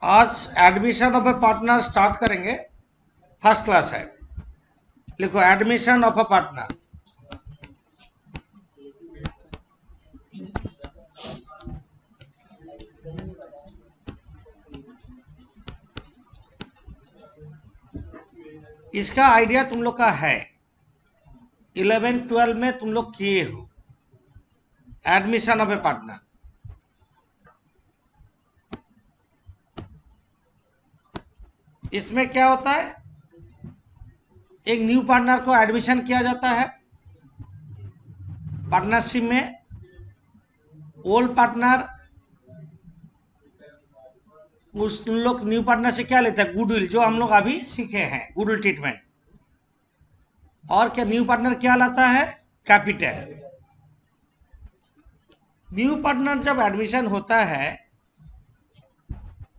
आज admission of A partner start करेंगे। First class है। लिखो एडमिशन ऑफ अ पार्टनर। इसका आइडिया तुम लोग का है, 11-12 में तुम लोग किए हो एडमिशन ऑफ ए पार्टनर। इसमें क्या होता है, एक न्यू पार्टनर को एडमिशन किया जाता है पार्टनरशिप में। ओल्ड पार्टनर उस उन लोग न्यू पार्टनर से क्या लेता है, गुडविल, जो हम लोग अभी सीखे हैं, गुडविल ट्रीटमेंट। और क्या न्यू पार्टनर क्या लाता है, कैपिटल। न्यू पार्टनर जब एडमिशन होता है,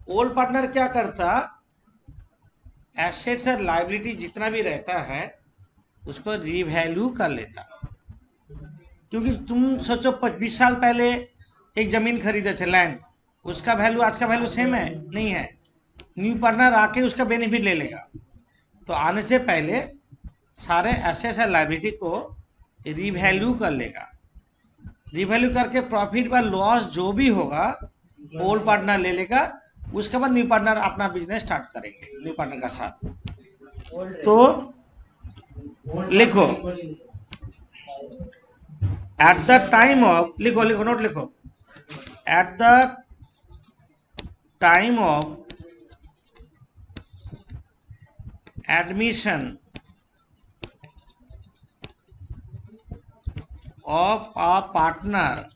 ओल्ड पार्टनर क्या करता, एसेट्स और लायबिलिटी जितना भी रहता है उसको रिवैल्यू कर लेता। क्योंकि तुम सोचो 20 साल पहले एक जमीन खरीदे थे, लैंड, उसका वैल्यू आज का वैल्यू सेम है, नहीं है। न्यू पार्टनर आके उसका बेनिफिट ले लेगा। तो आने से पहले सारे एसेट्स और लायबिलिटी को रिवैल्यू कर लेगा। रिवैल्यू करके प्रॉफिट व लॉस जो भी होगा ओल्ड पार्टनर ले लेगा। उसके बाद न्यू पार्टनर अपना बिजनेस स्टार्ट करेंगे न्यू पार्टनर का साथ। तो लिखो एट द टाइम ऑफ, लिखो लिखो नोट लिखो, at the time of admission of a partner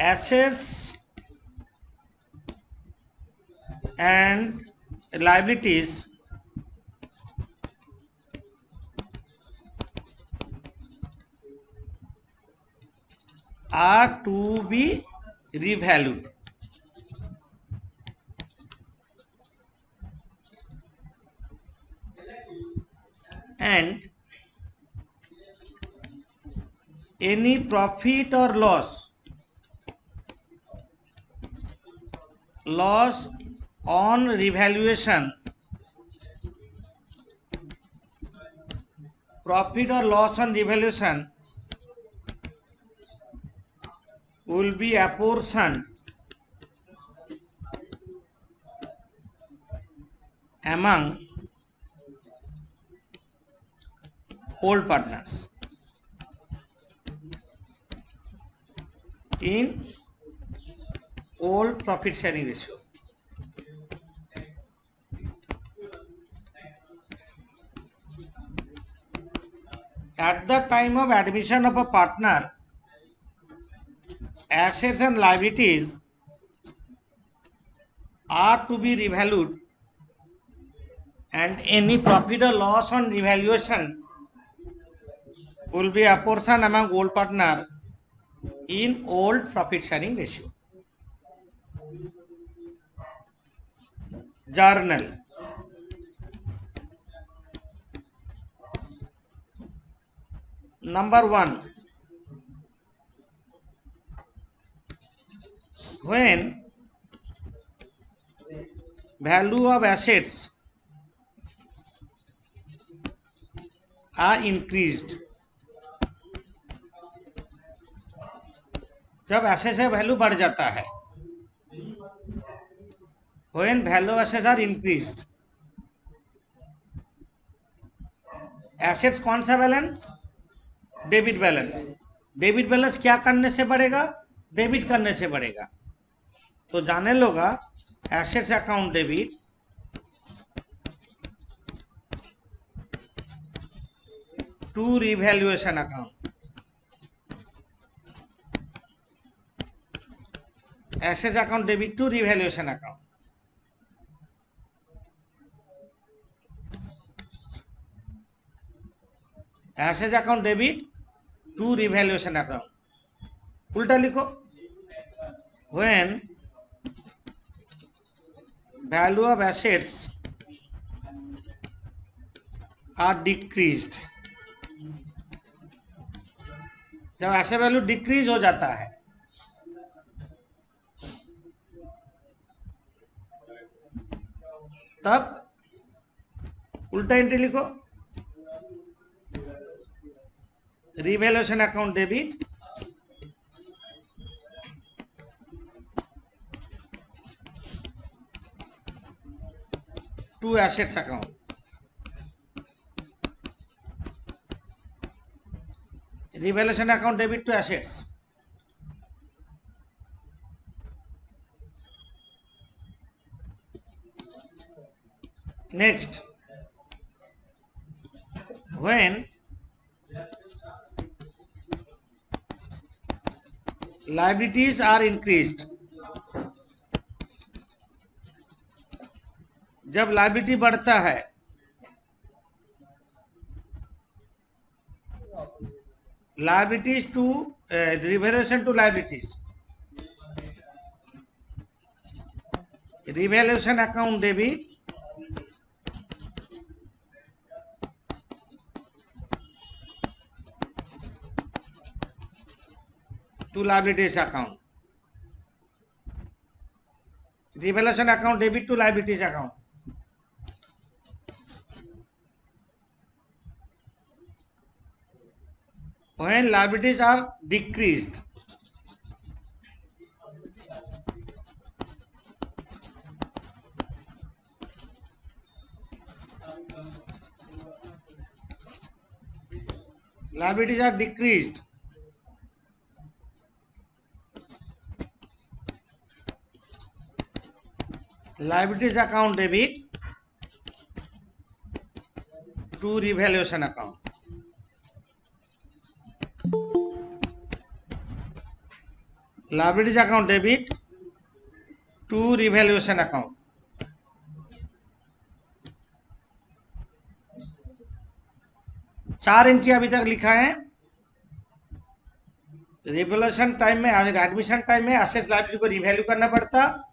assets and liabilities are to be revalued. And any profit or loss on revaluation, profit or loss on revaluation will be apportioned among whole partners in whole profit sharing ratio. At the time of admission of a partner, assets and liabilities are to be revalued, and any profit or loss on revaluation will be apportioned among all partner in old profit sharing ratio. Journal. Number 1, when value of assets are increased, जब assets का value बढ़ जाता है, when value of assets are increased, assets कौन सा balance, debit balance. Debit balance क्या करने से बढ़ेगा, डेबिट करने से बढ़ेगा। तो जाने लोगा assets account debit to revaluation account, assets account debit to revaluation account. Assets account debit to revaluation account. उल्टा लिखो, when value of assets are decreased, जब एसेट वैल्यू डिक्रीज हो जाता है तब उल्टा एंट्री लिखो, revaluation account debit to assets account. Revaluation account debit to assets. Next, when liabilities are increased, जब लायबिलिटी बढ़ता है, liabilities to revaluation to liabilities, revaluation account debit to liabilities account, revaluation account debit to liabilities account. When liabilities are decreased, liabilities are decreased, liabilities account debit to revaluation account. Liabilities account debit to revaluation account. चार entry अभी तक लिखा है। Revaluation time में, admission time में assets liability को revalue करना पड़ता।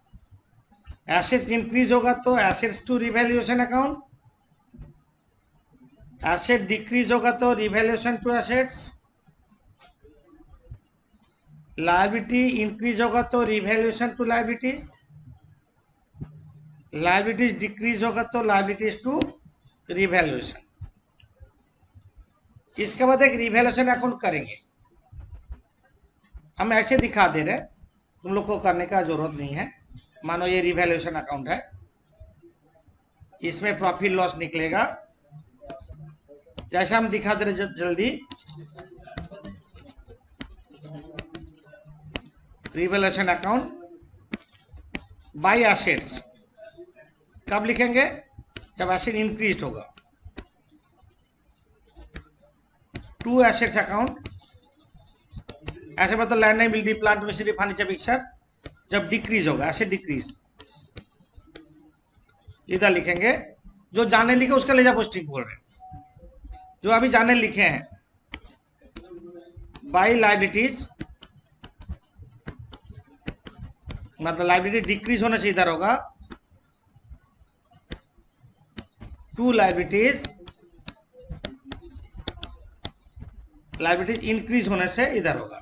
एसेट्स इंक्रीज होगा तो assets to revaluation account, asset decrease होगा तो revaluation to assets, liability increase होगा तो revaluation to liabilities, liabilities decrease होगा तो लायबिलिटीज टू रिवैल्यूएशन। इसके बाद एक रिवैल्यूएशन अकाउंट करेंगे। हम ऐसे दिखा दे रहे, तुम लोग को करने का जरूरत नहीं है। मानो ये रिवैल्यूएशन अकाउंट है, इसमें प्रॉफिट लॉस निकलेगा। जैसा हम दिखा दे रहे जल्दी, रिवैल्यूएशन अकाउंट बाय एसेट्स कब लिखेंगे? जब एसेट इंक्रीज होगा। टू एसेट्स अकाउंट, ऐसे मतलब land and building, plant machinery, furniture, picture, जब डिक्रीज होगा, एसेट डिक्रीज, इधर लिखेंगे। जो जाने लिखे उसका लेजा पोस्टिंग बोल रहे हैं। जो अभी जाने लिखे हैं, बाय लायबिलिटीज मतलब लायबिलिटी डिक्रीज होने से इधर होगा, टू लायबिलिटीज, लायबिलिटीज इंक्रीज होने से इधर होगा।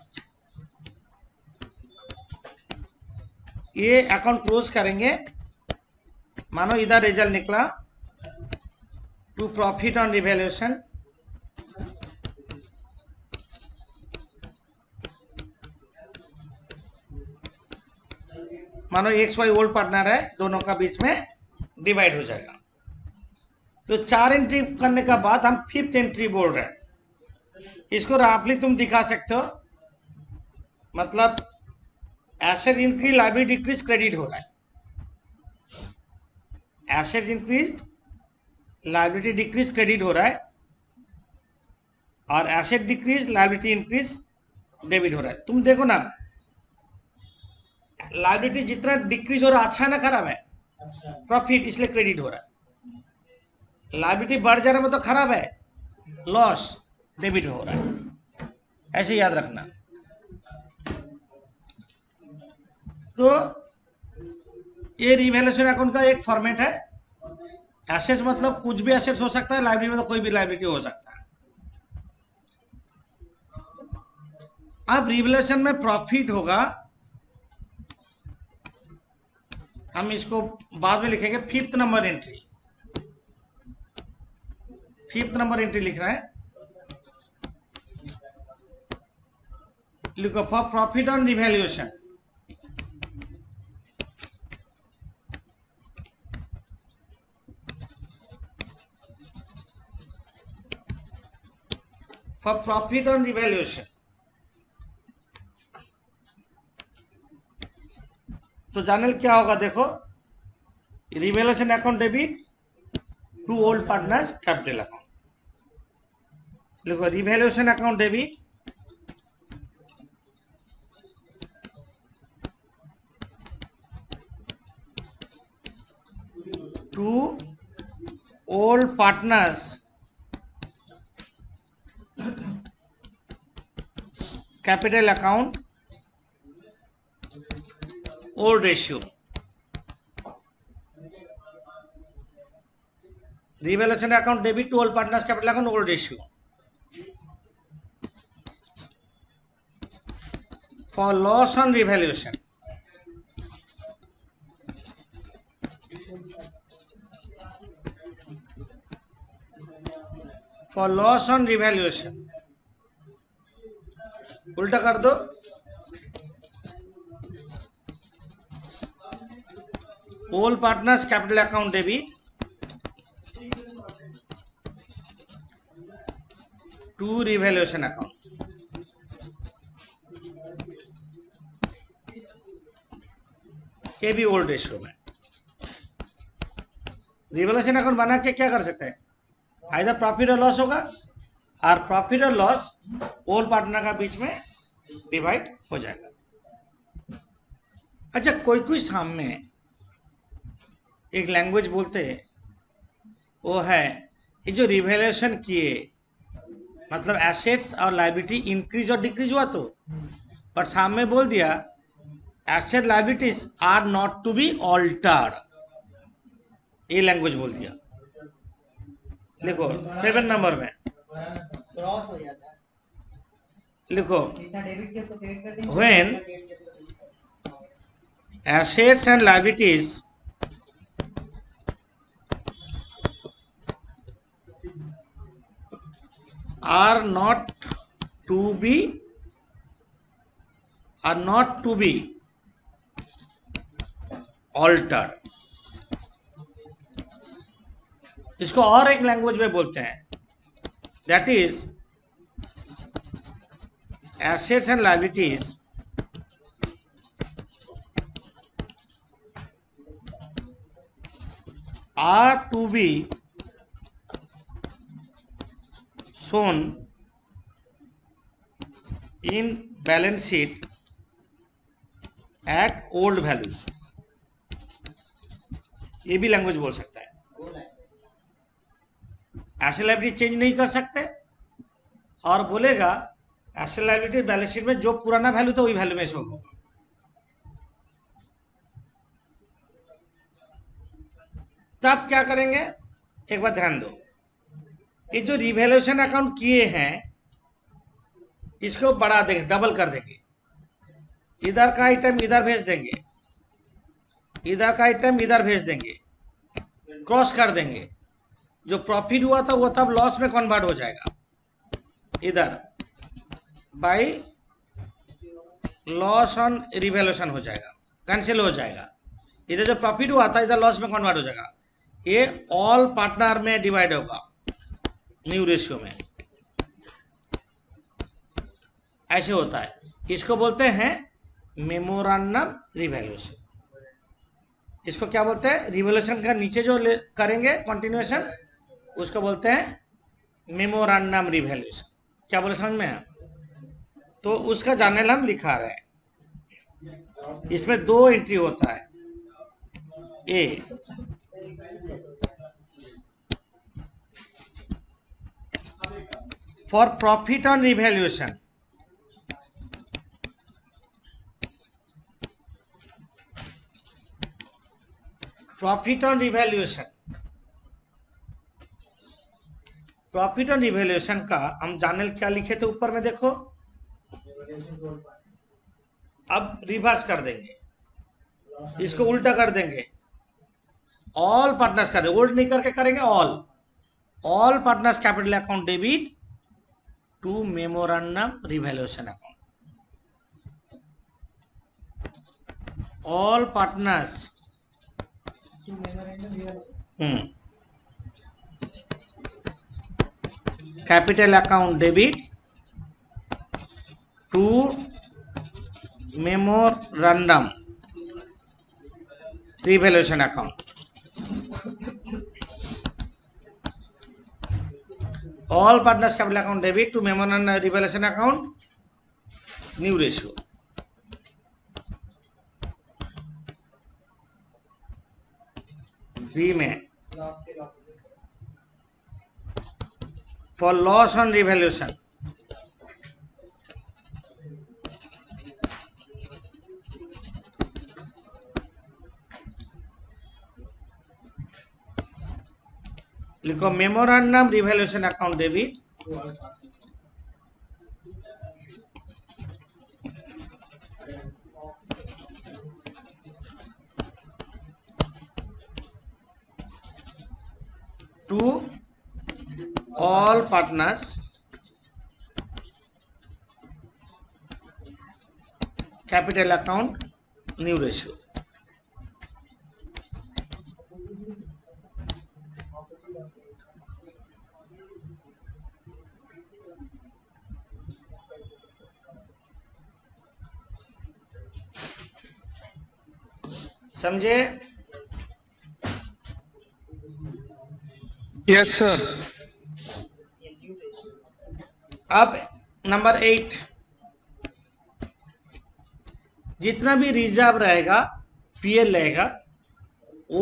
ये अकाउंट क्लोज करेंगे। मानो इधर रिजल्ट निकला टू प्रॉफिट ऑन रिवैल्यूएशन, मानो एक्स वाई ओल्ड पार्टनर है, दोनों का बीच में डिवाइड हो जाएगा। तो चार एंट्री करने का बाद हम फिफ्थ एंट्री बोल रहे हैं। इसको राफली तुम दिखा सकते हो, मतलब asset increase, liability decrease, credit हो रहा है। Asset increase, liability decrease, credit हो रहा है, और asset decrease, liability increase, debit हो रहा है। तुम देखो ना, लायबिलिटी जितना डिक्रीज हो रहा है, अच्छा है ना खराब है? प्रॉफिट, इसलिए क्रेडिट हो रहा है। लायबिलिटी बढ़ जा रहा है तो खराब है, लॉस, डेबिट हो रहा है। ऐसे याद रखना। तो ये रिवैल्यूएशन अकाउंट का एक फॉर्मेट है। एसेट्स मतलब कुछ भी एसेट्स हो सकता है, लायबिलिटी मतलब कोई भी लायबिलिटी हो सकता है। अब रिवैल्यूएशन में प्रॉफिट होगा, हम इसको बाद में लिखेंगे। फिफ्थ नंबर एंट्री लिख रहे हैं, लिखो for profit on revaluation. For profit on revaluation, तो जानल क्या होगा, देखो revaluation account debit to old partners capital account, लिखो revaluation account debit to old partners capital account old ratio. Revaluation account debit to old partners capital account old ratio for loss on revaluation, for loss on revaluation, उल्टा कर दो, old partners capital account debit to revaluation account, ये भी old ratio में। Revaluation account बना के क्या कर सकते हैं, आइदर प्रॉफिट और लॉस होगा, और प्रॉफिट और लॉस ओल्ड पार्टनर का बीच में डिवाइड हो जाएगा। अच्छा, कोई कोई सामने एक लैंग्वेज बोलते हैं, वो है ये जो रिवैल्यूएशन किए, मतलब एसेट्स और लायबिलिटी इंक्रीज और डिक्रीज हुआ, तो बट सामने बोल दिया asset liabilities are not to be altered, ये लैंग्वेज बोल दिया। लिखो 7 नंबर में क्रॉस हो जाता है, लिखो इतना डेबिट के सो क्रेडिट कर देंगे, when assets and liabilities are not to be altered, इसको और एक लैंग्वेज में बोलते हैं, that is assets and liabilities are to be shown in balance sheet at old values, ये भी लैंग्वेज बोल सकता है। एसेट लायबिलिटी चेंज नहीं कर सकते, और बोलेगा एसेट लायबिलिटी बैलेंस शीट में जो पुराना वैल्यू था वही वैल्यू में शो होगा। तब क्या करेंगे, एक बार ध्यान दो, ये जो रिवैल्यूएशन अकाउंट किए हैं इसको बढ़ा देंगे, डबल कर देंगे, इधर का आइटम इधर भेज देंगे, इधर का आइटम इधर भेज देंगे, क्रॉस कर देंगे, जो प्रॉफिट हुआ था वो तब लॉस में कन्वर्ट हो जाएगा, इधर बाय लॉस ऑन रिवैल्यूएशन हो जाएगा, कैंसिल हो जाएगा, इधर जो प्रॉफिट हुआ था इधर लॉस में कन्वर्ट हो जाएगा, ये ऑल पार्टनर में डिवाइड होगा न्यू रेशियो में, ऐसे होता है। इसको बोलते हैं मेमोरेंडम रिवैल्यूएशन। इसको क्या बोलते हैं, रिवैल्यूएशन का नीचे जो करेंगे कंटिन्यूएशन, उसको बोलते हैं मेमोरेंडम रिवैल्यूएशन। क्या बोले समझ में है? तो उसका जानल हम लिखा रहे हैं, इसमें 2 एंट्री होता है, A for profit on revaluation, profit on revaluation, profit on revaluation का हम जानल क्या लिखे थे ऊपर में देखो, Relation to all parties. अब रिवर्स कर देंगे, Loss on इसको उल्टा कर देंगे, ऑल पार्टनर्स कर देंगे, ओल्ड नहीं करके करेंगे all partners capital account debit to memorandum revaluation account, all partners to memorandum revaluation. Capital account debit to memorandum revaluation account, all partners capital account debit to memorandum revaluation account, new ratio. B में Loss के loss. for loss on revaluation, लिखो memorandum revaluation account debit To all parties. to all partners capital account, new ratio. समझे? Yes sir. ये new ratio. अब number 8, जितना भी reserve रहेगा PL रहेगा,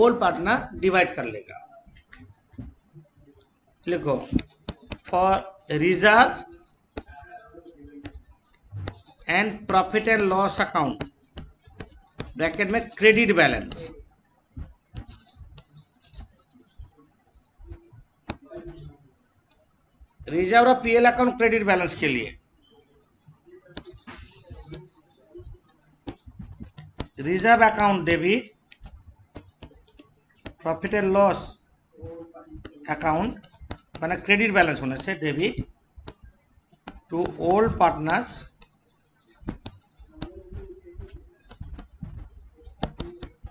ऑल पार्टनर डिवाइड कर लेगा। लिखो for reserve and profit and loss account bracket में क्रेडिट बैलेंस, रिजर्व और पीएल अकाउंट क्रेडिट बैलेंस के लिए reserve account debit profit and loss account माना क्रेडिट बैलेंस होने से debit to old partners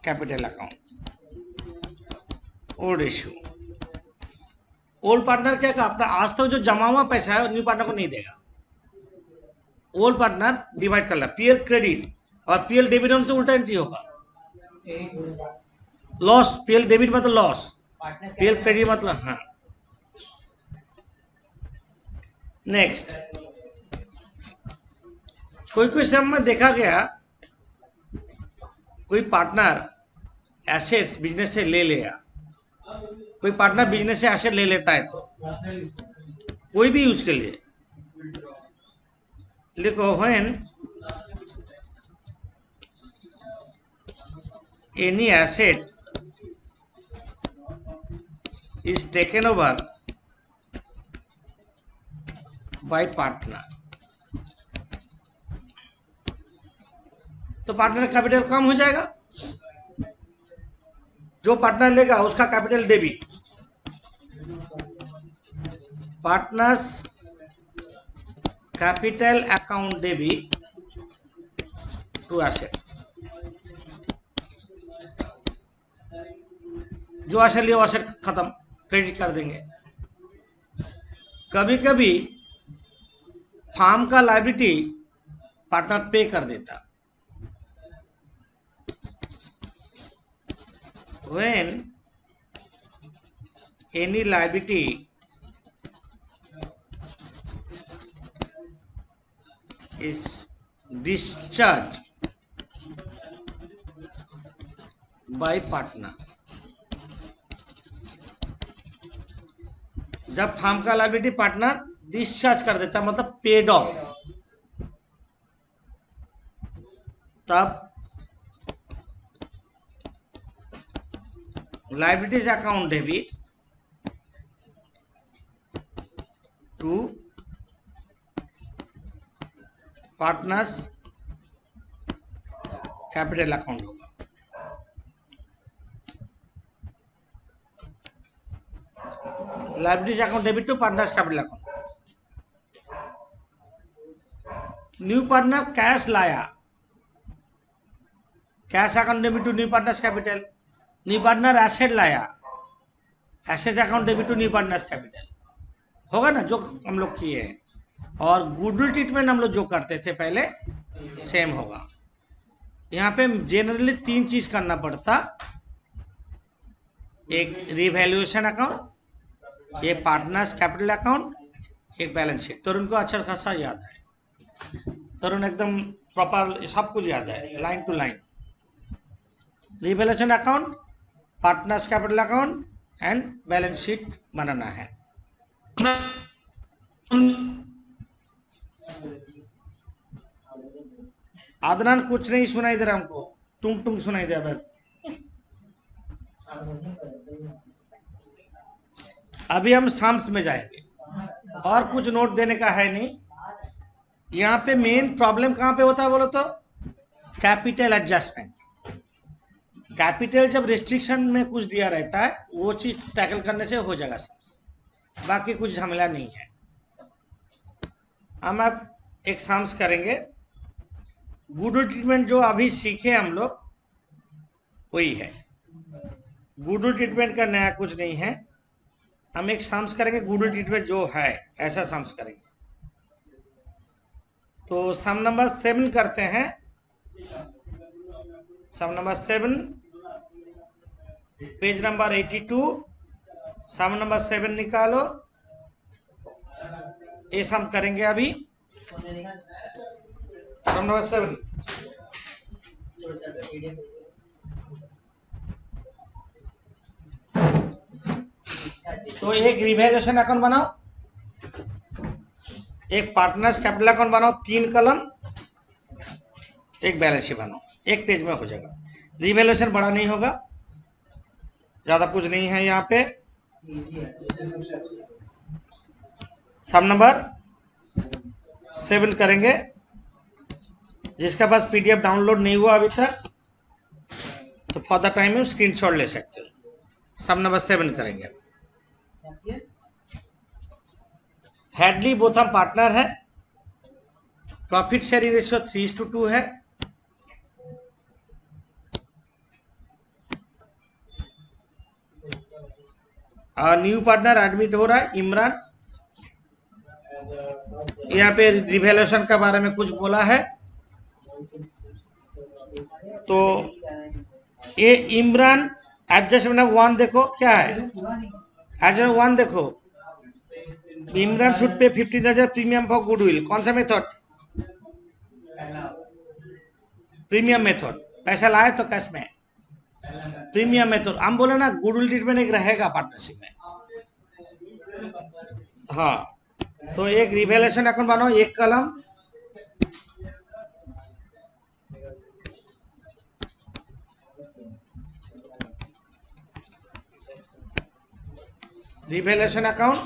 capital account, old ratio. Old partner क्या का अपना आज तक जो जमा हुआ पैसा है न्यू पार्टनर को नहीं देगा, ओल्ड पार्टनर डिवाइड कर ला, पीएल क्रेडिट और पीएल डेबिट होने से उल्टा एंट्री होगा, लॉस, पीएल डेबिट मतलब loss, Partners PL capital credit मतलब हाँ। नेक्स्ट, कोई कोई समय में देखा गया कोई पार्टनर एसेट्स बिजनेस से ले लिया, कोई पार्टनर बिजनेस से एसेट ले लेता है तो कोई भी यूज के लिए लिखो when any asset is taken over by partner, तो पार्टनर कैपिटल कम हो जाएगा, जो पार्टनर लेगा उसका capital debit, partners capital account debit to asset, जो एसेट लिया वो एसेट खत्म, क्रेडिट कर देंगे। कभी कभी फार्म का लायबिलिटी पार्टनर पे कर देता, when any liability is discharged by partner, जब फार्म का लायबिलिटी पार्टनर डिस्चार्ज कर देता मतलब पेड ऑफ, तब liabilities account debit to partners capital account होगा। Liabilities account debit to partners capital account. New partner cash लाया, cash account debit to new partners capital. New partner asset लाया, asset account debit to new partners capital होगा ना, जो हम लोग किए हैं। और गुडविल ट्रीटमेंट हम लोग जो करते थे पहले सेम होगा। यहाँ पे जनरली 3 चीज करना पड़ता, एक रिवैल्यूएशन अकाउंट, एक पार्टनर्स कैपिटल अकाउंट, एक बैलेंस शीट। तरुण को अच्छा खासा याद है, तरुण एकदम प्रॉपर सब कुछ याद है, line to line. Revaluation account, partners capital account and balance sheet बनाना है। आदनान कुछ नहीं सुनाई दे रहा हमको, टुंग टुंग सुनाई दे बस। अभी हम साम्स में जाएंगे और कुछ नोट देने का है नहीं। यहाँ पे मेन प्रॉब्लम कहाँ पे होता है बोलो तो, कैपिटल एडजस्टमेंट। कैपिटल जब रिस्ट्रिक्शन में कुछ दिया रहता है वो चीज टैकल करने से हो जाएगा साम्स, बाकी कुछ झमेला नहीं है। हम अब एक साम्स करेंगे। गुडविल ट्रीटमेंट जो अभी सीखे हम लोग वही है, गुडविल ट्रीटमेंट का नया कुछ नहीं है। हम एक साम्स करेंगे, गुडविल ट्रीटमेंट जो है ऐसा साम्स करेंगे। तो सम नंबर 7 करते हैं। सम नंबर 7 पेज नंबर 82, सम नंबर 7 निकालो। ये सम करेंगे अभी। सम नंबर 7 तो एक रिवैल्यूएशन अकाउंट बनाओ, एक पार्टनर्स कैपिटल अकाउंट बनाओ, 3 कलम, एक बैलेंस शीट बनाओ, एक पेज में हो जाएगा। रिवैल्यूएशन बड़ा नहीं होगा, ज्यादा कुछ नहीं है यहाँ पे। सम नंबर 7 करेंगे। जिसका पास पीडीएफ डाउनलोड नहीं हुआ अभी तक तो फॉर द टाइम में स्क्रीनशॉट ले सकते हो। सम नंबर 7 करेंगे। हेडली बोथम पार्टनर है, प्रॉफिट शेयरिंग रेशियो 3:2 है। और न्यू पार्टनर एडमिट हो रहा है इमरान। यहाँ पे रिवैल्यूएशन के बारे में कुछ बोला है, तो ये इमरान एडजस्टमेंट 1 देखो क्या है। एडजस्टमेंट 1 देखो, Imran should pay 15,000 premium for goodwill. कौन सा मेथड? Premium method. पैसा लाए तो कैश में प्रीमियम मेथड। हम बोले ना गुडविल ट्रीटमेंट एक रहेगा पार्टनरशिप में। हाँ, तो एक रिवैल्यूएशन अकाउंट बनाओ, 1 कलम। रिवैल्यूएशन अकाउंट,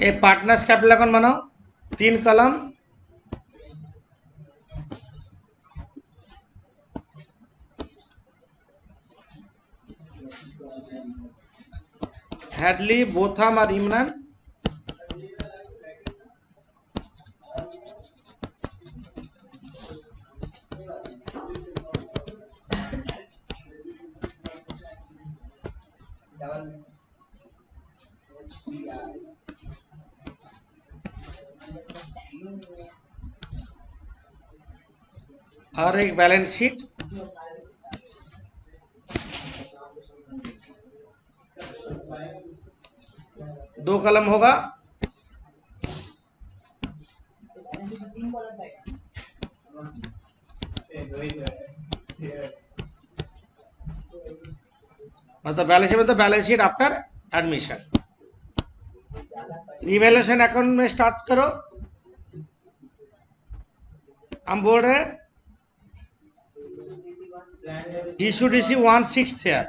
एक पार्टनर्स कैपिटल अकाउंट बनाओ, 3 कलम। हेडली, बोथम और इमरान। और एक बैलेंस शीट। दो कलम होगा। मतलब balance sheet after admission. Revaluation account में स्टार्ट करो। हम बोल रहे हैं he should receive 1/6 here,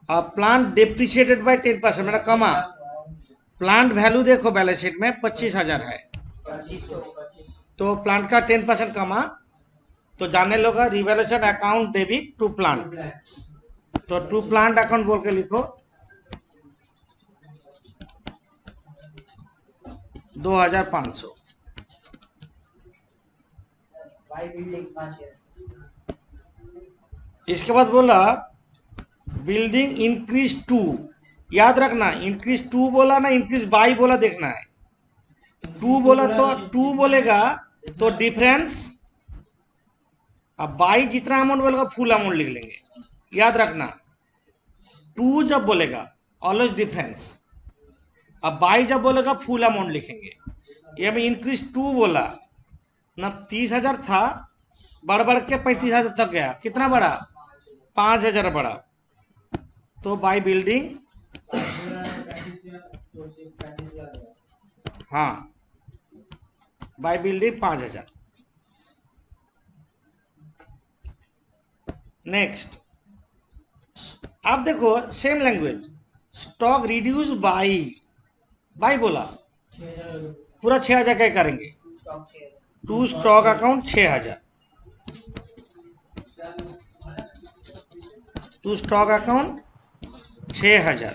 और प्लांट डिप्रिशिएटेड बाय 10%, मेरा कमा। प्लांट वैल्यू देखो बैलेंस शीट में 25,000 है, 2500 तो प्लांट का 10% कमा, तो जाने लोगा revaluation account debit to plant. तो टू प्लांट अकाउंट बोल के लिखो 2,500। By building 5000। इसके बाद बोला बिल्डिंग इंक्रीज टू, याद रखना इंक्रीज टू बोला ना इंक्रीज बाई बोला, देखना है। टू बोला तो टू बोलेगा तो डिफरेंस, अब बाई जितना अमाउंट बोलेगा फुल अमाउंट लिख लेंगे, याद रखना। टू जब बोलेगा ऑलवेज डिफरेंस, अब बाई जब बोलेगा फुल अमाउंट लिखेंगे। ये में इंक्रीज टू बोला ना, 30,000 था, बढ़ बढ़ के 35,000 तक गया, कितना बढ़ा? 5,000 बढ़ा, तो बाई बिल्डिंग, हाँ बाई बिल्डिंग 5,000। नेक्स्ट, आप देखो same language, stock reduce by, by बोला पूरा 6,000 का करेंगे, stock 6000। To stock account 6,000, to stock account 6,000।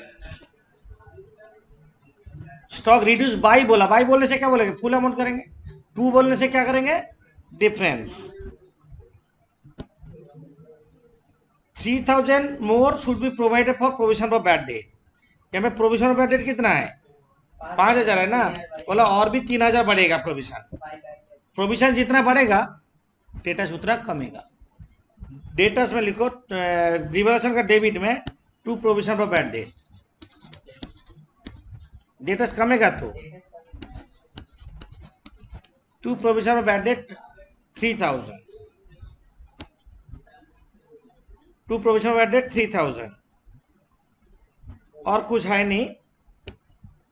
Stock reduce by बोला, बाई बोलने से क्या बोलेंगे? फुल अमाउंट करेंगे। टू बोलने से क्या करेंगे? Difference. 3,000 more should be provided for provision for bad date. यहाँ पे प्रोविजन फॉर बैड डेट कितना है? 5,000 है ना, बोला और भी 3,000 बढ़ेगा प्रोविजन। प्रोविजन जितना बढ़ेगा डेटस उतना कमेगा। डेटस में लिखो रिवैल्यूएशन का डेबिट में to provision for bad debt, debts कमेगा तो to provision for bad debt 3,000, to provision for bad debt 3,000, और कुछ है नहीं।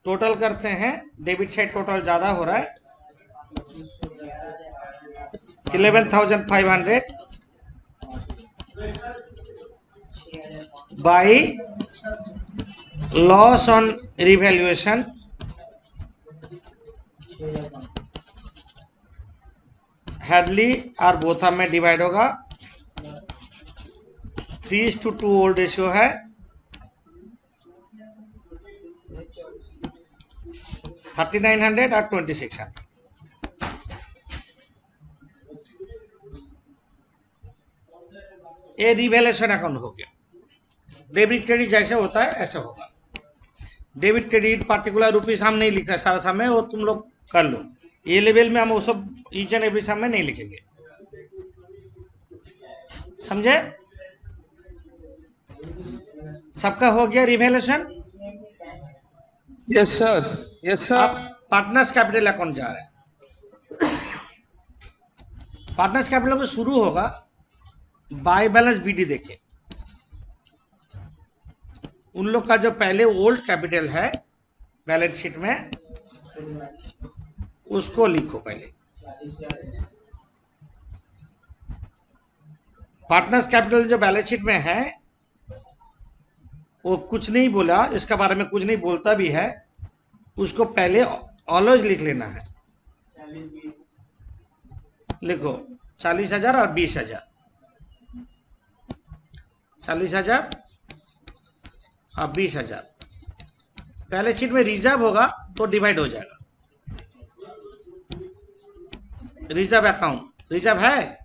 टोटल करते हैं, डेबिट साइड टोटल ज़्यादा हो रहा है, 11,500 by loss on revaluation, Headley और बोथम में डिवाइड होगा, 3:2 ओल्ड रेशियो है, 3,900 और 2,600। ये रिवैल्यूएशन अकाउंट हो गया। डेबिट क्रेडिट जैसे होता है ऐसे होगा। डेबिट क्रेडिट पार्टिकुलर रुपीस हम नहीं लिख रहे सारा समय, वो तुम लोग कर लो। ये लेवल में हम वो सब ईच एंड एवरी समय नहीं लिखेंगे, समझे? सबका हो गया revaluation? Yes sir, yes sir. अब पार्टनर्स कैपिटल अकाउंट जा रहे हैं। पार्टनर्स कैपिटल में शुरू होगा बाय बैलेंस बीडी देखे, उन लोग का जो पहले ओल्ड कैपिटल है बैलेंस शीट में उसको लिखो पहले। पार्टनर्स कैपिटल जो बैलेंस शीट में है वो कुछ नहीं बोला, इसके बारे में कुछ नहीं बोलता भी है, उसको पहले ऑलवेज लिख लेना है। लिखो 40,000 और 20,000, 40,000 और 20,000। पहले शीट में रिजर्व होगा तो डिवाइड हो जाएगा। रिजर्व अकाउंट, रिजर्व है,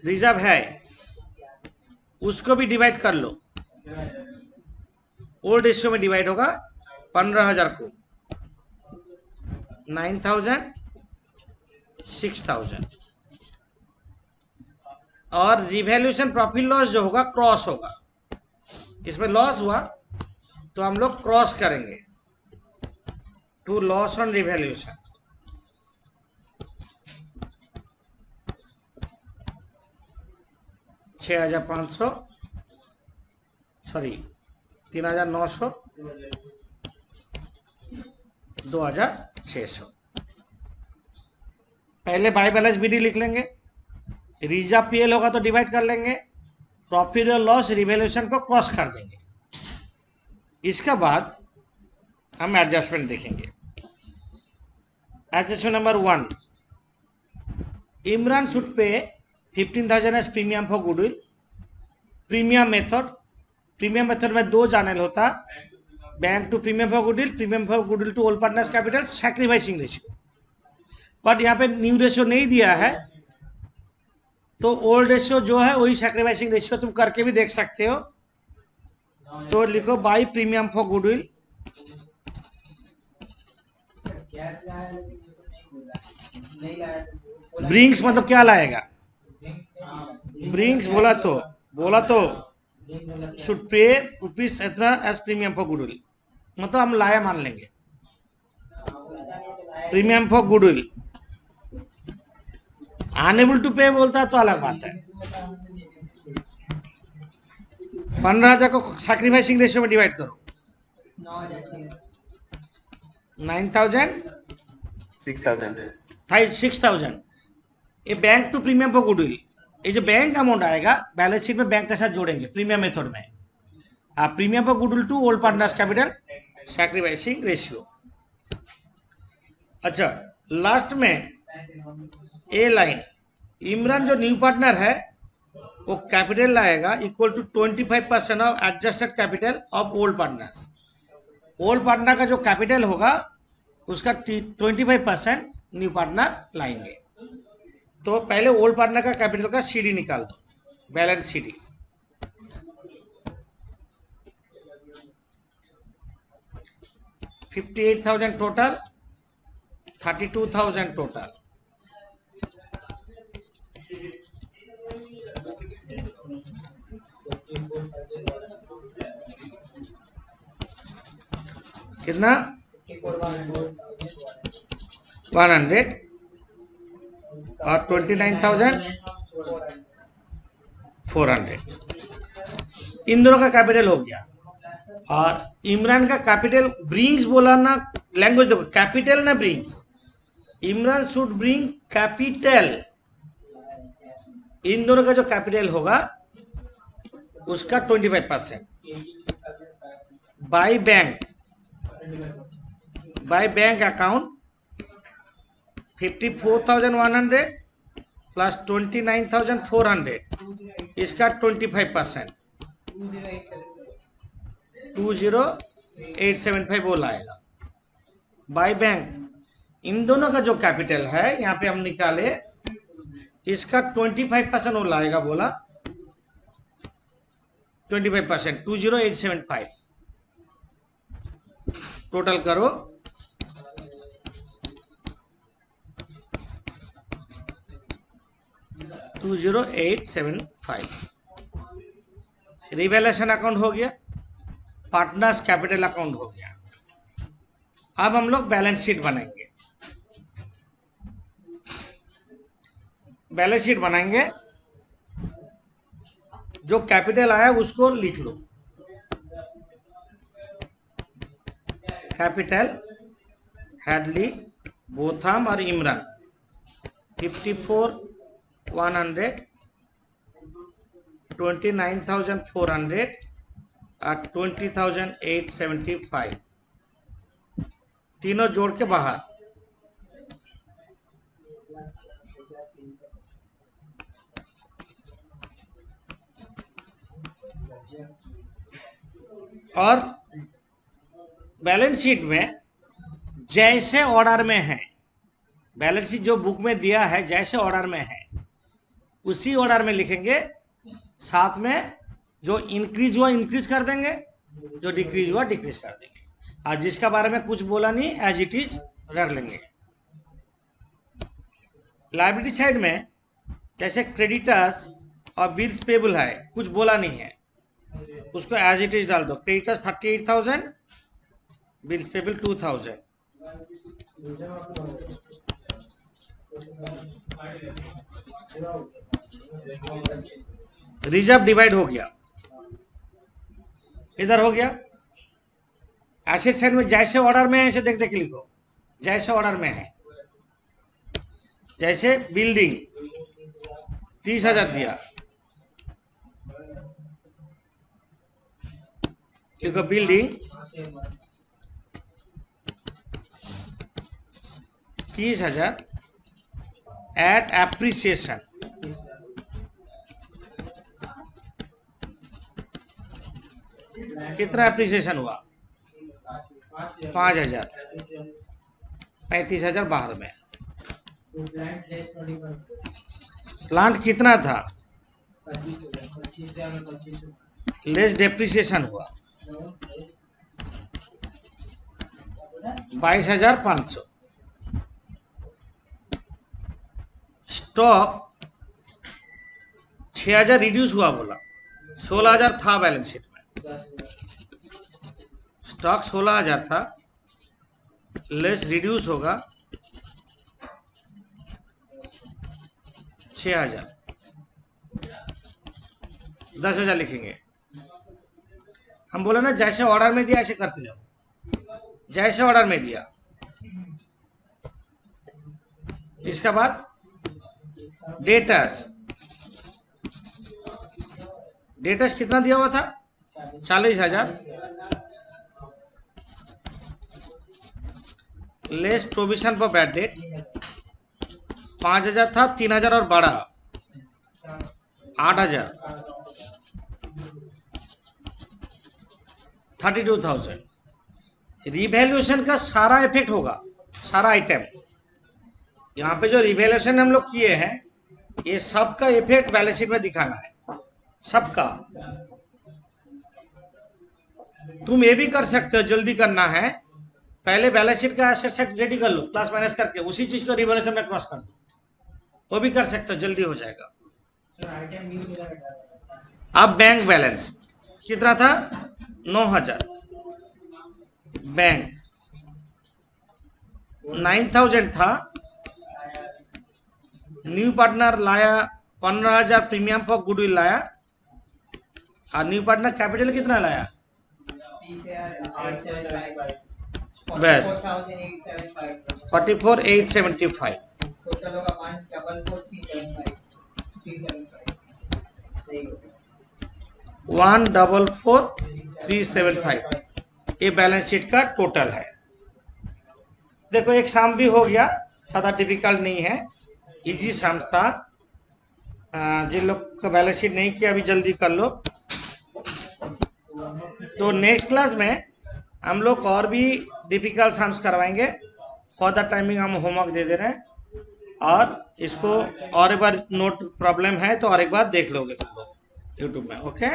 रिजर्व है, उसको भी डिवाइड कर लो। ओल्ड रेशियो में डिवाइड होगा 15,000 को 9,000, 6,000। और रिवैल्यूएशन प्रॉफिट लॉस जो होगा क्रॉस होगा, इसमें लॉस हुआ तो हम लोग क्रॉस करेंगे to loss on revaluation. $6,500, sorry 3,900, 2,600। पहले बाय बैलेंस बीडी लिख लेंगे, रिजर्व पीएल होगा तो डिवाइड कर लेंगे, प्रॉफिट और लॉस रिवैल्यूएशन को क्रॉस कर देंगे। इसके बाद हम एडजस्टमेंट देखेंगे। Adjustment number 1, Imran should pay 15,000 as premium for goodwill. Premium method में 2 चैनल होता, bank to premium for goodwill to old partners capital, sacrificing ratio. But यहाँ पे न्यू रेशियो नहीं दिया है, तो ओल्ड रेशियो जो है वही सैक्रिफाइसिंग रेशियो तुम करके भी देख सकते हो। तो लिखो by premium for goodwill, brings मतलब क्या लाएगा, ब्रिंग्स बोला तो शुड पे रुपीज इतना एज प्रीमियम फॉर गुडविल, मतलब हम लाया मान लेंगे। Premium for goodwill unable to pay बोलता है तो अलग बात है। 15,000 को सैक्रिफाइसिंग रेशियो में डिवाइड करो, 9,000 6,000। ये bank to premium for goodwill, ये जो बैंक अमाउंट आएगा बैलेंस शीट में बैंक के साथ जोड़ेंगे प्रीमियम मेथड में। Premium for goodwill to old partners capital, sacrificing ratio. अच्छा, लास्ट में ए लाइन, इमरान जो न्यू पार्टनर है वो कैपिटल लाएगा equal to 25% of adjusted capital of old partners. Old partner का जो कैपिटल होगा उसका 25% न्यू पार्टनर लाएंगे। तो पहले ओल्ड पार्टनर का कैपिटल का सीडी निकाल दो, बैलेंस सीडी। $58,000 total, 32,000 total. कितना 100 और 29,400। इन दोनों का कैपिटल हो गया। और इमरान का कैपिटल ब्रिंग्स बोला ना, लैंग्वेज देखो, कैपिटल ना brings. Imran should bring capital, इन दोनों का जो कैपिटल होगा उसका 25%। बाय बैंक अकाउंट 54,100 प्लस 29,400, इसका 25%, 20875 वो लाएगा। बाय बैंक इन दोनों का जो कैपिटल है यहाँ पे हम निकाले, इसका 25% वो लाएगा, बोला 25%, 20875। टोटल करो, $20875। रिवैल्यूएशन अकाउंट हो गया, पार्टनर्स कैपिटल अकाउंट हो गया। अब हम लोग बैलेंस शीट बनाएंगे। बैलेंस शीट बनाएंगे, जो कैपिटल आया उसको लिख लो। कैपिटल हैडली, बोथम और इमरान 54,100, 29,400 और 20,875, तीनों जोड़ के बाहर। और बैलेंस शीट में जैसे ऑर्डर में है, बैलेंस शीट जो बुक में दिया है जैसे ऑर्डर में है उसी ऑर्डर में लिखेंगे। साथ में जो इंक्रीज हुआ इंक्रीज कर देंगे, जो डिक्रीज हुआ डिक्रीज कर देंगे, और जिसका बारे में कुछ बोला नहीं एज इट इज रख लेंगे। लायबिलिटी साइड में जैसे क्रेडिटर्स और बिल्स पेबल है, कुछ बोला नहीं है, उसको एज इट इज डाल दो। Creditors 38,000, bills payable 2,000। Reserve divide हो गया, इधर हो गया। एसेट साइड में जैसे ऑर्डर में है ऐसे देख देख लिखो, जैसे ऑर्डर में है। जैसे बिल्डिंग 30,000 दिया, लिखो बिल्डिंग 30,000 एट एप्रिसिएशन। कितना एप्रिसिएशन हुआ? 5,000। 35,000 बाहर में। प्लांट कितना था? लेस डेप्रिसिएशन हुआ 22,500। स्टॉक 6,000 रिड्यूस हुआ, बोला 16,000 था बैलेंस शीट में। स्टॉक 16,000 था, लेस रिड्यूस होगा 6,000। 10,000 लिखेंगे। हम बोले ना जैसे ऑर्डर में दिया ऐसे करते जाओ, जैसे ऑर्डर में दिया। इसके बाद डेटर्स। डेटर्स कितना दिया हुआ था? 40,000 less provision for bad date. 5,000 था, 3,000 और बढ़ा 8,000, 32,000। रिवैल्यूएशन का सारा इफेक्ट होगा, सारा आइटम। यहाँ पे जो रिवैल्यूएशन हम लोग किए हैं ये सबका इफेक्ट बैलेंस शीट में दिखाना है, सबका। तुम ये भी कर सकते हो, जल्दी करना है, पहले बैलेंस शीट का एसेट साइड रेडी कर लो प्लस माइनस करके, उसी चीज को रिवैल्यूएशन में क्रॉस कर दो, वो भी कर सकते हो, जल्दी हो जाएगा। अब बैंक बैलेंस कितना था? 9,000। बैंक 9,000 था। न्यू पार्टनर लाया 15,000 प्रीमियम फॉर गुडविल लाया, और न्यू पार्टनर कैपिटल कितना लाया? बस 44,875। 144,375 ये बैलेंस शीट का टोटल है। देखो एक सम भी हो गया, ज़्यादा डिफिकल्ट नहीं है, इजी सम था। जिन लोग का बैलेंस शीट नहीं किया अभी जल्दी कर लो। तो नेक्स्ट क्लास में हम लोग और भी डिफिकल्ट सम्स करवाएंगे। फॉर द टाइमिंग हम होमवर्क दे दे रहे हैं, और इसको और एक बार नोट प्रॉब्लम है तो और एक बार देख लोगे तुम लोग यूट्यूब में। ओके।